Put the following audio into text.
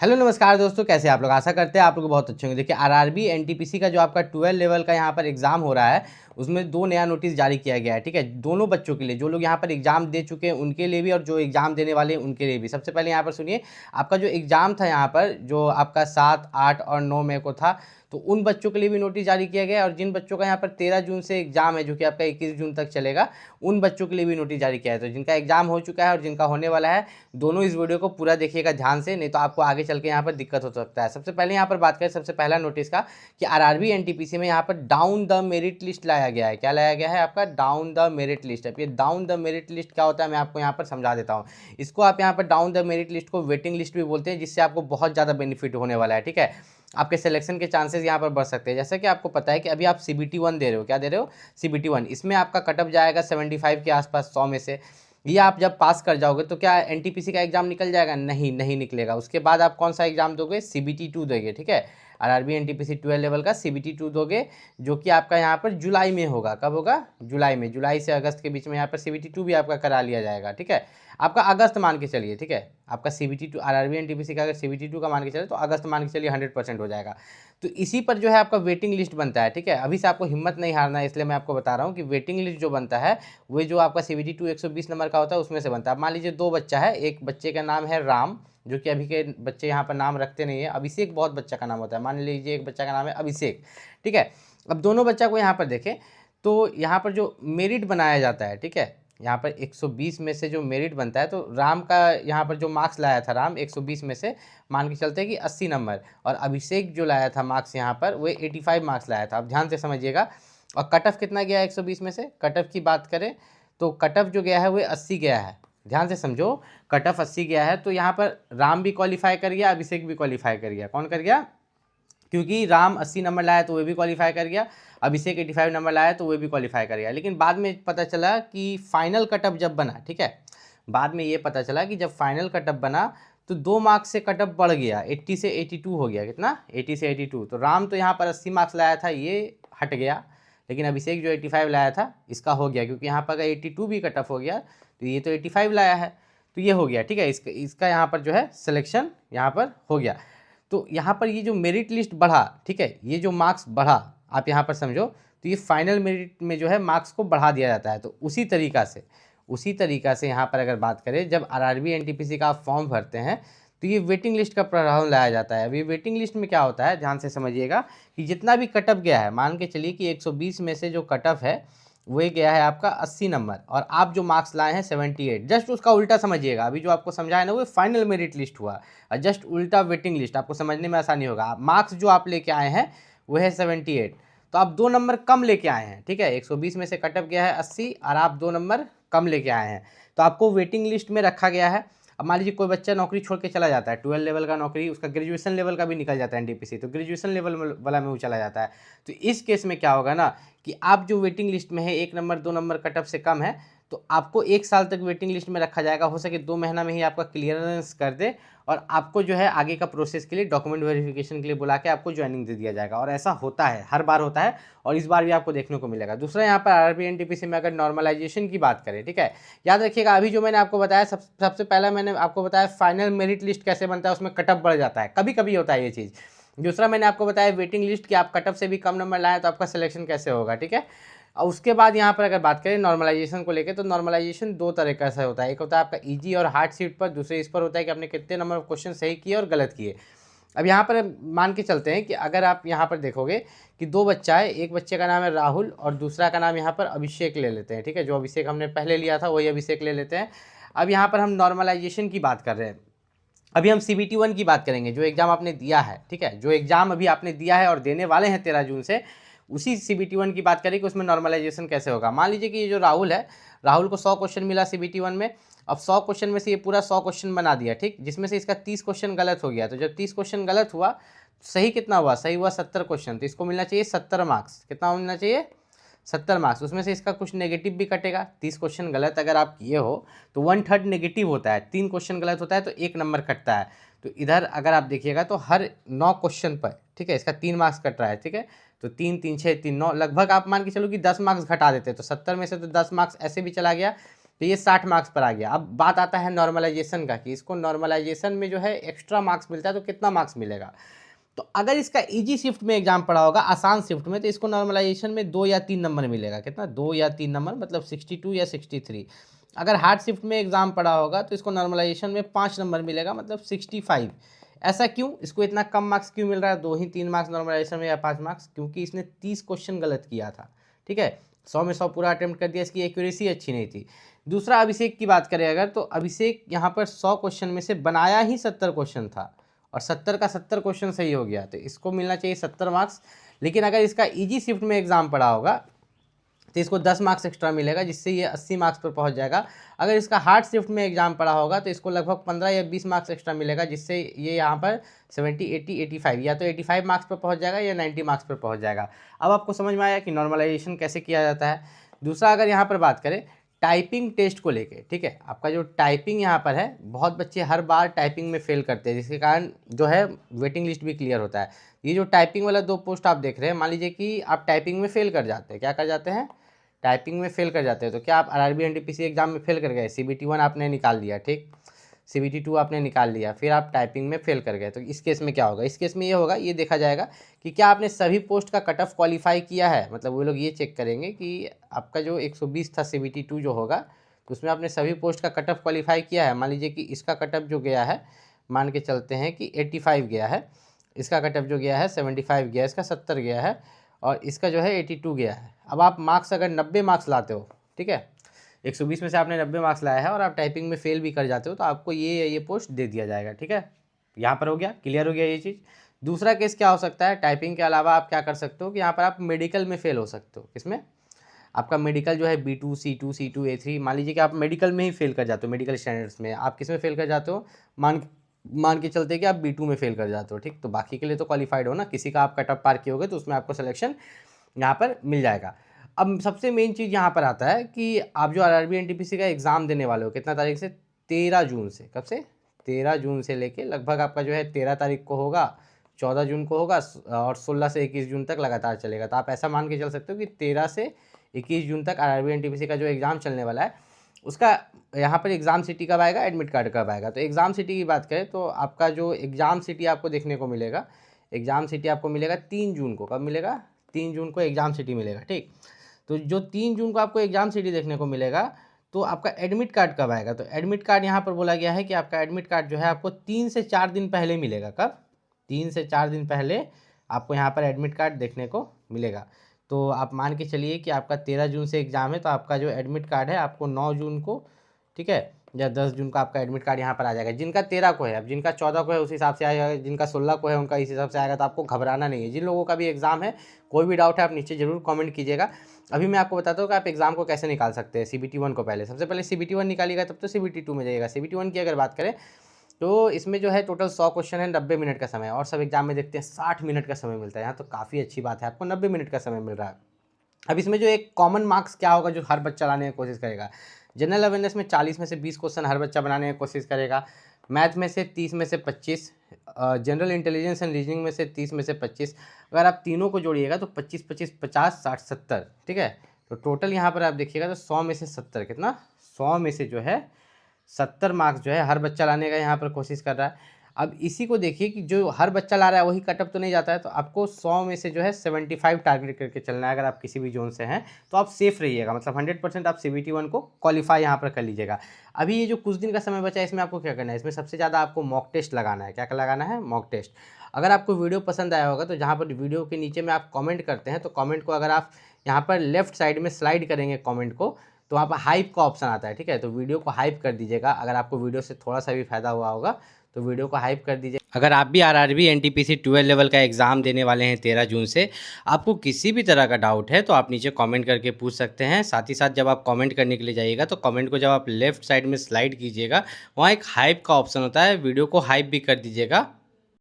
Hello नमस्कार दोस्तों, कैसे आप लोग। आशा करते हैं आप लोग बहुत अच्छे होंगे। देखिए आरआरबी एनटीपीसी का जो आपका 12 लेवल का यहाँ पर एग्जाम हो रहा है, उसमें 2 नया नोटिस जारी किया गया है। ठीक है, दोनों बच्चों के लिए, जो लोग यहाँ पर एग्जाम दे चुके हैं उनके लिए भी और जो एग्जाम देने वाले हैं उनके लिए भी। सबसे पहले यहाँ पर सुनिए, आपका जो एग्जाम था यहाँ पर जो आपका 7, 8 और 9 मई को था, तो उन बच्चों के लिए भी नोटिस जारी किया गया है। और जिन बच्चों का यहाँ पर 13 जून से एग्जाम है, जो कि आपका 21 जून तक चलेगा, उन बच्चों के लिए भी नोटिस जारी किया है। तो जिनका एग्जाम हो चुका है और जिनका होने वाला है, दोनों इस वीडियो को पूरा देखिएगा ध्यान से, नहीं तो आपको आगे चल के यहाँ पर दिक्कत हो सकता है। सबसे पहले यहाँ पर बात करें सबसे पहला नोटिस का, कि आरआरबी एनटीपीसी में यहाँ पर डाउन द मेरिट लिस्ट लाया गया है। क्या लाया गया है आपका? Down the merit list. अब ये डाउन द मेरिट लिस्ट क्या होता है मैं आपको यहाँ पर समझा देता हूँ। इसको आप यहाँ पर डाउन द मेरिट लिस्ट को वेटिंग लिस्ट भी बोलते हैं, जिससे आपको बहुत ज़्यादा बेनिफिट होने वाला है। ठीक है, आपके सिलेक्शन के चांसेस यहाँ पर बढ़ सकते हैं। जैसा कि आपको पता है कि अभी आप CBT 1 दे रहे हो। क्या दे रहे हो? CBT 1। इसमें आपका कटअप जाएगा 75 के आसपास 100 में से। ये आप जब पास कर जाओगे तो क्या एनटीपीसी का एग्जाम निकल जाएगा? नहीं, नहीं निकलेगा। उसके बाद आप कौन सा एग्जाम दोगे? CBT 2 दोगे। ठीक है, आरआरबी एनटीपीसी 12 लेवल का CBT 2 दोगे, जो कि आपका यहाँ पर जुलाई में होगा। कब होगा? जुलाई में। जुलाई से अगस्त के बीच में यहाँ पर CBT 2 भी आपका करा लिया जाएगा। ठीक है, आपका अगस्त मान के चलिए। ठीक है, आपका CBT 2 आरआरबी एनटीपीसी का अगर CBT 2 का मान के चले तो अगस्त मान के चलिए 100% हो जाएगा। तो इसी पर जो है आपका वेटिंग लिस्ट बनता है। ठीक है, अभी से आपको हिम्मत नहीं हारना है, इसलिए मैं आपको बता रहा हूँ कि वेटिंग लिस्ट जो बनता है वो जो आपका CBT 2 120 नंबर का होता है उसमें से बनता है। मान लीजिए 2 बच्चा है, एक बच्चे का नाम है राम, जो कि अभी के बच्चे यहाँ पर नाम रखते नहीं है। अभिषेक बहुत बच्चा का नाम होता है। मान लीजिए एक बच्चा का नाम है अभिषेक। ठीक है, अब दोनों बच्चा को यहाँ पर देखें तो यहाँ पर जो मेरिट बनाया जाता है, ठीक है, यहाँ पर 120 में से जो मेरिट बनता है, तो राम का यहाँ पर जो मार्क्स लाया था, राम 120 में से मान के चलते हैं कि 80 नंबर, और अभिषेक जो लाया था मार्क्स यहाँ पर वो 85 मार्क्स लाया था। अब ध्यान से समझिएगा। और कट ऑफ कितना गया 120 में से? कट ऑफ की बात करें तो कट ऑफ जो गया है वो 80 गया है। ध्यान से समझो, कट ऑफ 80 गया है, तो यहाँ पर राम भी क्वालिफाई कर गया, अभिषेक भी क्वालिफाई कर गया। कौन कर गया? क्योंकि राम 80 नंबर लाया तो वो भी क्वालिफाई कर गया, अभिषेक 85 नंबर लाया तो वो भी क्वालिफाई कर गया। लेकिन बाद में पता चला कि फाइनल कटअप जब बना, ठीक है, बाद में ये पता चला कि जब फाइनल कटअप बना तो 2 मार्क्स से कटअप बढ़ गया, 80 से 82 हो गया। कितना? 80 से 82। तो राम तो यहाँ पर 80 मार्क्स लाया था, ये हट गया, लेकिन अभिषेक जो 85 लाया था इसका हो गया, क्योंकि यहाँ पर अगर 82 भी कटअप हो गया तो ये तो 85 लाया है, तो ये हो गया। ठीक है, इसका यहाँ पर जो है सिलेक्शन यहाँ पर हो गया। तो यहाँ पर ये जो मेरिट लिस्ट बढ़ा, ठीक है, ये जो मार्क्स बढ़ा, आप यहाँ पर समझो, तो ये फाइनल मेरिट में जो है मार्क्स को बढ़ा दिया जाता है। तो उसी तरीका से यहाँ पर अगर बात करें, जब आरआरबी एनटीपीसी का आप फॉर्म भरते हैं तो ये वेटिंग लिस्ट का प्रावधान लाया जाता है। अभी वेटिंग लिस्ट में क्या होता है, ध्यान से समझिएगा, कि जितना भी कटअप गया है, मान के चलिए कि 120 में से जो कटअप है वो गया है आपका 80 नंबर, और आप जो मार्क्स लाए हैं 78, जस्ट उसका उल्टा समझिएगा। अभी जो आपको समझाया ना वो फाइनल मेरिट लिस्ट हुआ, और जस्ट उल्टा वेटिंग लिस्ट, आपको समझने में आसानी होगा। मार्क्स जो आप लेके आए हैं वो है 78, तो आप 2 नंबर कम लेके आए हैं। ठीक है, 120 में से कटअप गया है 80 और आप 2 नंबर कम लेके आए हैं, तो आपको वेटिंग लिस्ट में रखा गया है। अब मान लीजिए कोई बच्चा नौकरी छोड़ के चला जाता है, 12 लेवल का नौकरी, उसका ग्रेजुएशन लेवल का भी निकल जाता है एनटीपीसी, तो ग्रेजुएशन लेवल वाला में वो चला जाता है। तो इस केस में क्या होगा ना, कि आप जो वेटिंग लिस्ट में है 1 नंबर 2 नंबर कटअप से कम है, तो आपको 1 साल तक वेटिंग लिस्ट में रखा जाएगा। हो सके 2 महीना में ही आपका क्लियरेंस कर दे, और आपको जो है आगे का प्रोसेस के लिए डॉक्यूमेंट वेरिफिकेशन के लिए बुला के आपको ज्वाइनिंग दे दिया जाएगा। और ऐसा होता है, हर बार होता है, और इस बार भी आपको देखने को मिलेगा। दूसरा, यहाँ पर आरआरबी एनटीपीसी में अगर नॉर्मलाइजेशन की बात करें, ठीक है, याद रखिएगा, अभी जो मैंने आपको बताया, सबसे पहला मैंने आपको बताया फाइनल मेरिट लिस्ट कैसे बनता है, उसमें कटअप बढ़ जाता है, कभी कभी होता है ये चीज़। दूसरा मैंने आपको बताया वेटिंग लिस्ट, कि आप कटअप से भी कम नंबर लाएं तो आपका सिलेक्शन कैसे होगा। ठीक है, और उसके बाद यहाँ पर अगर बात करें नॉर्मलाइजेशन को लेकर, तो नॉर्मलाइजेशन 2 तरीके से होता है। एक होता है आपका इजी और हार्ड सीट पर, दूसरे इस पर होता है कि आपने कितने नंबर क्वेश्चन सही किए और गलत किए। अब यहाँ पर मान के चलते हैं कि अगर आप यहाँ पर देखोगे कि 2 बच्चा है, एक बच्चे का नाम है राहुल और दूसरा का नाम यहाँ पर अभिषेक ले लेते हैं। ठीक है, जो अभिषेक हमने पहले लिया था वही अभिषेक ले लेते हैं। अब यहाँ पर हम नॉर्मलाइजेशन की बात कर रहे हैं। अभी हम CBT 1 की बात करेंगे, जो एग्ज़ाम आपने दिया है। ठीक है, जो एग्ज़ाम अभी आपने दिया है और देने वाले हैं 13 जून से, उसी CBT 1 की बात करें कि उसमें नॉर्मलाइजेशन कैसे होगा। मान लीजिए कि ये जो राहुल है, राहुल को 100 क्वेश्चन मिला CBT 1 में। अब 100 क्वेश्चन में से ये पूरा 100 क्वेश्चन बना दिया, ठीक, जिसमें से इसका 30 क्वेश्चन गलत हो गया। तो जब 30 क्वेश्चन गलत हुआ, सही कितना हुआ? सही हुआ 70 क्वेश्चन, तो इसको मिलना चाहिए 70 मार्क्स। कितना मिलना चाहिए? 70 मार्क्स। उसमें से इसका कुछ नेगेटिव भी कटेगा। 30 क्वेश्चन गलत अगर आप किए हो तो 1/3 नेगेटिव होता है, 3 क्वेश्चन गलत होता है तो 1 नंबर कटता है। तो इधर अगर आप देखिएगा तो हर 9 क्वेश्चन पर, ठीक है, इसका 3 मार्क्स कट रहा है। ठीक है, तो 3 3 6 3 9, लगभग आप मान के चलो कि 10 मार्क्स घटा देते, तो 70 में से तो 10 मार्क्स ऐसे भी चला गया, तो ये 60 मार्क्स पर आ गया। अब बात आता है नॉर्मलाइजेशन का, कि इसको नॉर्मलाइजेशन में जो है एक्स्ट्रा मार्क्स मिलता है, तो कितना मार्क्स मिलेगा। तो अगर इसका इजी शिफ्ट में एग्जाम पड़ा होगा, आसान शिफ्ट में, तो इसको नॉर्मलाइजेशन में 2 या 3 नंबर मिलेगा। कितना, 2 या 3 नंबर, मतलब 62 या 63। अगर हार्ड शिफ्ट में एग्जाम पड़ा होगा तो इसको नॉर्मलाइजेशन में 5 नंबर मिलेगा, मतलब 65। ऐसा क्यों, इसको इतना कम मार्क्स क्यों मिल रहा है, 2 ही 3 मार्क्स नॉर्मलाइजेशन में या 5 मार्क्स, क्योंकि इसने 30 क्वेश्चन गलत किया था। ठीक है, 100 में 100 पूरा अटेम्प्ट कर दिया, इसकी एक्यूरेसी अच्छी नहीं थी। दूसरा, अभिषेक की बात करें अगर, तो अभिषेक यहाँ पर 100 क्वेश्चन में से बनाया ही 70 क्वेश्चन था, और 70 का 70 क्वेश्चन सही हो गया, तो इसको मिलना चाहिए 70 मार्क्स। लेकिन अगर इसका इजी शिफ्ट में एग्जाम पड़ा होगा तो इसको 10 मार्क्स एक्स्ट्रा मिलेगा, जिससे ये 80 मार्क्स पर पहुंच जाएगा। अगर इसका हार्ड शिफ्ट में एग्जाम पड़ा होगा तो इसको लगभग 15 या 20 मार्क्स एक्स्ट्रा मिलेगा, जिससे ये यहाँ पर 70, 80, 85 या तो 85 मार्क्स पर पहुंच जाएगा या 90 मार्क्स पर पहुंच जाएगा। अब आपको समझ में आया कि नॉर्मलाइजेशन कैसे किया जाता है। दूसरा, अगर यहाँ पर बात करें टाइपिंग टेस्ट को लेके, ठीक है, आपका जो टाइपिंग यहाँ पर है, बहुत बच्चे हर बार टाइपिंग में फेल करते हैं, जिसके कारण जो है वेटिंग लिस्ट भी क्लियर होता है। ये जो टाइपिंग वाला 2 पोस्ट आप देख रहे हैं, मान लीजिए कि आप टाइपिंग में फेल कर जाते हैं, क्या कर जाते हैं, टाइपिंग में फेल कर जाते हैं, तो क्या आप आरआरबी एनटीपीसी एग्जाम में फेल कर गए, सीबीटी 1 आपने निकाल दिया, ठीक, सीबीटी 2 आपने निकाल लिया, फिर आप टाइपिंग में फेल कर गए, तो इस केस में क्या होगा, इस केस में ये होगा, ये देखा जाएगा कि क्या आपने सभी पोस्ट का कट ऑफ क्वालिफाई किया है। मतलब वो लोग ये चेक करेंगे कि आपका जो 120 था सीबीटी 2 जो होगा, तो उसमें आपने सभी पोस्ट का कट ऑफ क्वालिफाई किया है। मान लीजिए कि इसका कट ऑफ जो गया है, मान के चलते हैं कि 85 गया है, इसका कट ऑफ जो गया है 75 गया है, इसका 70 गया है, और इसका जो है 82 गया है। अब आप मार्क्स अगर 90 मार्क्स लाते हो, ठीक है, 120 में से आपने 90 मार्क्स लाया है और आप टाइपिंग में फेल भी कर जाते हो, तो आपको ये पोस्ट दे दिया जाएगा। ठीक है, यहाँ पर हो गया, क्लियर हो गया ये चीज़। दूसरा केस क्या हो सकता है, टाइपिंग के अलावा आप क्या कर सकते हो कि यहाँ पर आप मेडिकल में फेल हो सकते हो। किसमें, आपका मेडिकल जो है B2, C2, C2, A3, मान लीजिए कि आप मेडिकल में ही फेल कर जाते हो, मेडिकल स्टैंडर्ड्स में आप किस में फेल कर जाते हो, मान के चलते कि आप B2 में फेल कर जाते हो, ठीक, तो बाकी के लिए तो क्वालिफाइड हो ना, किसी का आप कट ऑफ पार किए होगे तो उसमें आपको सिलेक्शन यहाँ पर मिल जाएगा। अब सबसे मेन चीज़ यहाँ पर आता है कि आप जो आरआरबी एनटीपीसी का एग्ज़ाम देने वाले हो, कितना तारीख से, 13 जून से, कब से, 13 जून से लेके लगभग आपका जो है 13 तारीख को होगा, 14 जून को होगा, और 16 से 21 जून तक लगातार चलेगा। तो आप ऐसा मान के चल सकते हो कि 13 से 21 जून तक आरआरबी एनटीपीसी का जो एग्ज़ाम चलने वाला है, उसका यहाँ पर एग्ज़ाम सिटी कब आएगा, एडमिट कार्ड कब आएगा। तो एग्ज़ाम सिटी की बात करें तो आपका जो एग्ज़ाम सिटी आपको देखने को मिलेगा, एग्ज़ाम सिटी आपको मिलेगा 3 जून को। कब मिलेगा, 3 जून को एग्ज़ाम सिटी मिलेगा, ठीक। तो जो 3 जून को आपको एग्ज़ाम सिटी देखने को मिलेगा, तो आपका एडमिट कार्ड कब आएगा, तो एडमिट कार्ड यहाँ पर बोला गया है कि आपका एडमिट कार्ड जो है आपको 3 से 4 दिन पहले मिलेगा। कब, 3 से 4 दिन पहले आपको यहाँ पर एडमिट कार्ड देखने को मिलेगा। तो आप मान के चलिए कि आपका 13 जून से एग्ज़ाम है, तो आपका जो एडमिट कार्ड है आपको 9 जून को, ठीक है, या 10 जून को आपका एडमिट कार्ड यहाँ पर आ जाएगा। जिनका 13 को है, अब जिनका 14 को है उस हिसाब से आएगा, जिनका 16 को है उनका इस हिसाब से आएगा। तो आपको घबराना नहीं है। जिन लोगों का भी एग्ज़ाम है, कोई भी डाउट है आप नीचे जरूर कमेंट कीजिएगा। अभी मैं आपको बताता हूँ कि आप एग्ज़ाम को कैसे निकाल सकते हैं। CBT 1 को पहले, सबसे पहले CBT 1 निकालिएगा, तब तो CBT 2 में जाइएगा। CBT 1 की अगर बात करें तो इसमें जो है टोटल 100 क्वेश्चन है, 90 मिनट का समय, और सब एग्जाम में देखते हैं 60 मिनट का समय मिलता है। यहाँ तो काफ़ी अच्छी बात है, आपको 90 मिनट का समय मिल रहा है। अब इसमें जो एक कॉमन मार्क्स क्या होगा जो हर बच्चा लाने की कोशिश करेगा, जनरल अवेयरनेस में 40 में से 20 क्वेश्चन हर बच्चा बनाने की कोशिश करेगा, मैथ में से 30 में से 25, जनरल इंटेलिजेंस एंड रीजनिंग में से 30 में से 25, अगर आप तीनों को जोड़िएगा तो 25, 25, 50, 60, 70, ठीक है। तो टोटल यहाँ पर आप देखिएगा तो 100 में से 70, कितना, 100 में से जो है 70 मार्क्स जो है हर बच्चा लाने का यहाँ पर कोशिश कर रहा है। अब इसी को देखिए कि जो हर बच्चा ला रहा है वही कटअप तो नहीं जाता है, तो आपको 100 में से जो है 75 टारगेट करके चलना है। अगर आप किसी भी जोन से हैं तो आप सेफ रहिएगा, मतलब 100% आप CBT 1 को क्वालिफाई यहाँ पर कर लीजिएगा। अभी ये जो कुछ दिन का समय बचा है इसमें आपको क्या करना है, इसमें सबसे ज़्यादा आपको मॉक टेस्ट लगाना है। क्या लगाना है, मॉक टेस्ट। अगर आपको वीडियो पसंद आया होगा तो जहाँ पर वीडियो के नीचे में आप कॉमेंट करते हैं, तो कॉमेंट को अगर आप यहाँ पर लेफ्ट साइड में स्लाइड करेंगे कॉमेंट को, तो वहाँ पर हाइप का ऑप्शन आता है, ठीक है। तो वीडियो को हाइप कर दीजिएगा। अगर आपको वीडियो से थोड़ा सा भी फायदा हुआ होगा तो वीडियो को हाइप कर दीजिए। अगर आप भी आरआरबी एनटीपीसी 12 लेवल का एग्ज़ाम देने वाले हैं 13 जून से, आपको किसी भी तरह का डाउट है तो आप नीचे कमेंट करके पूछ सकते हैं। साथ ही साथ जब आप कमेंट करने के लिए जाइएगा तो कमेंट को जब आप लेफ्ट साइड में स्लाइड कीजिएगा, वहाँ एक हाइप का ऑप्शन होता है, वीडियो को हाइप भी कर दीजिएगा।